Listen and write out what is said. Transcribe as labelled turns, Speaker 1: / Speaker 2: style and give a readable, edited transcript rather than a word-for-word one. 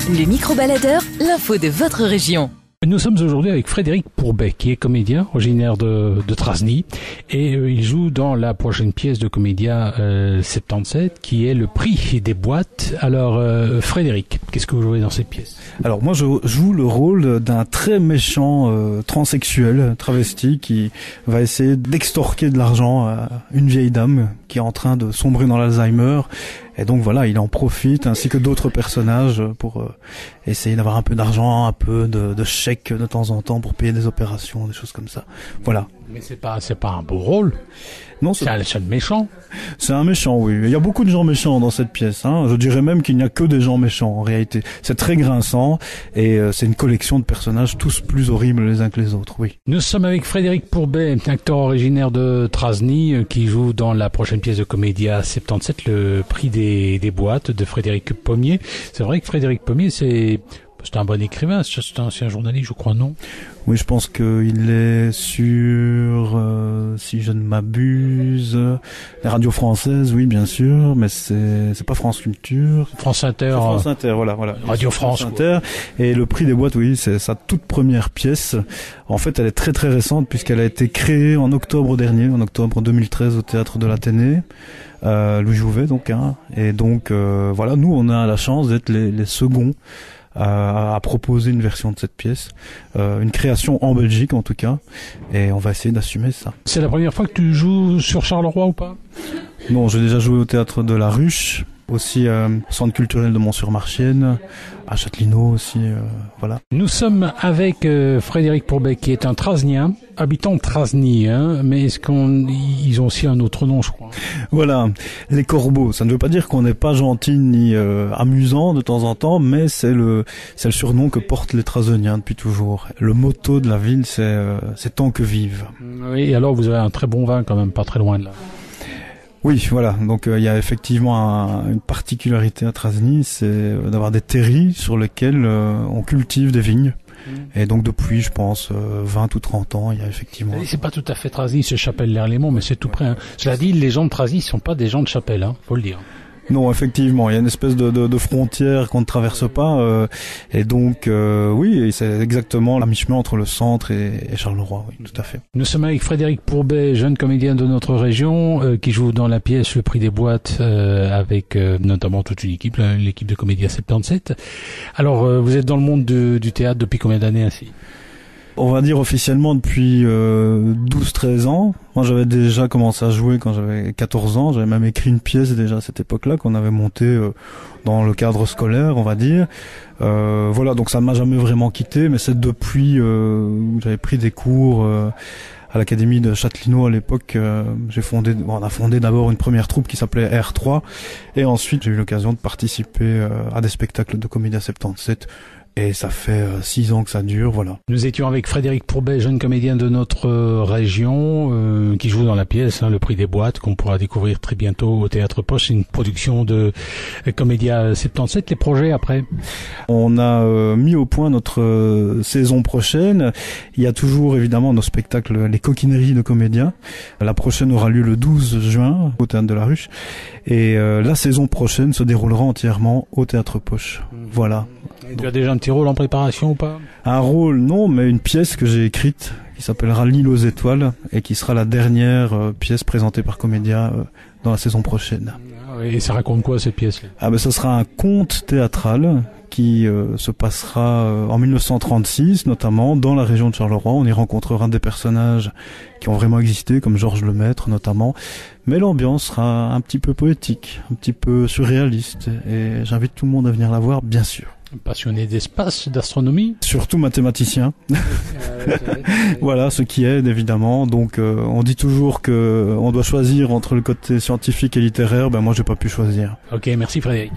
Speaker 1: Le micro-baladeur, l'info de votre région.
Speaker 2: Nous sommes aujourd'hui avec Frédéric Pourbet, qui est comédien, originaire de Trasny, et il joue dans la prochaine pièce de Comédia 77, qui est le prix des boîtes. Alors, Frédéric, qu'est-ce que vous jouez dans cette pièce?
Speaker 3: Alors moi, je joue le rôle d'un très méchant transsexuel, travesti, qui va essayer d'extorquer de l'argent à une vieille dame qui est en train de sombrer dans l'Alzheimer. Et donc voilà, il en profite, ainsi que d'autres personnages, pour essayer d'avoir un peu d'argent, un peu de chèques de temps en temps pour payer des opérations, des choses comme ça. Voilà.
Speaker 2: Mais c'est pas un beau rôle.
Speaker 3: Non,
Speaker 2: c'est un méchant.
Speaker 3: C'est un méchant, oui. Il y a beaucoup de gens méchants dans cette pièce. Hein. Je dirais même qu'il n'y a que des gens méchants en réalité. C'est très grinçant et c'est une collection de personnages tous plus horribles les uns que les autres, oui.
Speaker 2: Nous sommes avec Frédéric Pourbet, acteur originaire de Trasny, qui joue dans la prochaine pièce de Comédia 77, le prix des boîtes de Frédéric Pommier. C'est vrai que Frédéric Pommier, c'est un bon écrivain, c'est un ancien journaliste, je crois, non?
Speaker 3: Oui, je pense qu'il est sur, si je ne m'abuse, les radios françaises, oui, bien sûr, mais c'est pas France Culture.
Speaker 2: France Inter.
Speaker 3: France Inter, voilà.
Speaker 2: Radio France
Speaker 3: Inter. Et le prix des boîtes, oui, c'est sa toute première pièce. En fait, elle est très très récente puisqu'elle a été créée en octobre dernier, en octobre 2013 au Théâtre de l'Athénée. Louis Jouvet, donc, hein. Et donc, voilà, nous, on a la chance d'être les seconds à proposer une version de cette pièce, une création en Belgique en tout cas, et on va essayer d'assumer ça.
Speaker 2: C'est la première fois que tu joues sur Charleroi ou pas?
Speaker 3: Non, j'ai déjà joué au Théâtre de la Ruche, aussi Centre culturel de Mont-sur-Marchienne, à Châtelineau aussi, voilà.
Speaker 2: Nous sommes avec Frédéric Pourbet, qui est un Trasnien, habitant de Trasny, hein, mais est-ce ils ont aussi un autre nom, je crois.
Speaker 3: Voilà, les Corbeaux. Ça ne veut pas dire qu'on n'est pas gentil ni amusant de temps en temps, mais c'est le surnom que portent les Trasoniens depuis toujours. Le motto de la ville, c'est tant que vive.
Speaker 2: Oui, et alors vous avez un très bon vin quand même, pas très loin de là.
Speaker 3: Oui, voilà. Donc il y a effectivement une particularité à Trasny, c'est d'avoir des terris sur lesquels on cultive des vignes. Et donc depuis, je pense, 20 ou 30 ans, il y a effectivement...
Speaker 2: C'est pas tout à fait Trasny, c'est Chapelle-l'Erlémont, mais c'est tout près. Hein. Cela dit, les gens de Trasny ne sont pas des gens de Chapelle, hein, faut le dire.
Speaker 3: Non, effectivement, il y a une espèce de frontière qu'on ne traverse pas, et donc oui, c'est exactement la mi-chemin entre le centre et Charleroi, oui, tout à fait.
Speaker 2: Nous sommes avec Frédéric Pourbet, jeune comédien de notre région, qui joue dans la pièce Le Prix des boîtes, avec notamment toute une équipe, l'équipe de Comédia 77. Alors, vous êtes dans le monde du théâtre depuis combien d'années ainsi?
Speaker 3: On va dire officiellement depuis 12-13 ans. Moi, j'avais déjà commencé à jouer quand j'avais 14 ans. J'avais même écrit une pièce déjà à cette époque-là qu'on avait montée dans le cadre scolaire, on va dire. Voilà, donc ça ne m'a jamais vraiment quitté, mais c'est depuis où j'avais pris des cours à l'académie de Châtelineau à l'époque. On a fondé d'abord une première troupe qui s'appelait R3, et ensuite j'ai eu l'occasion de participer à des spectacles de Comédia 77. Et ça fait 6 ans que ça dure, voilà.
Speaker 2: Nous étions avec Frédéric Pourbet, jeune comédien de notre région, qui joue dans la pièce, hein, Le Prix des boîtes, qu'on pourra découvrir très bientôt au Théâtre Poche. C'est une production de Comédia 77. Les projets après?
Speaker 3: On a mis au point notre saison prochaine. Il y a toujours évidemment nos spectacles Les Coquineries de Comédia. La prochaine aura lieu le 12 juin au Théâtre de la Ruche. Et la saison prochaine se déroulera entièrement au Théâtre Poche. Voilà.
Speaker 2: Et tu as déjà un petit rôle en préparation ou pas?
Speaker 3: Un rôle, non, mais une pièce que j'ai écrite qui s'appellera L'île aux étoiles et qui sera la dernière pièce présentée par Comédia dans la saison prochaine.
Speaker 2: Et ça raconte quoi cette pièce-là?
Speaker 3: Ah ben, ça sera un conte théâtral qui se passera en 1936, notamment dans la région de Charleroi. On y rencontrera des personnages qui ont vraiment existé, comme Georges Lemaître notamment. Mais l'ambiance sera un petit peu poétique, un petit peu surréaliste. Et j'invite tout le monde à venir la voir, bien sûr.
Speaker 2: Passionné d'espace, d'astronomie?
Speaker 3: Surtout mathématicien. Voilà, ce qui aide évidemment. Donc on dit toujours que on doit choisir entre le côté scientifique et littéraire. Ben moi j'ai pas pu choisir.
Speaker 2: Ok, merci Frédéric.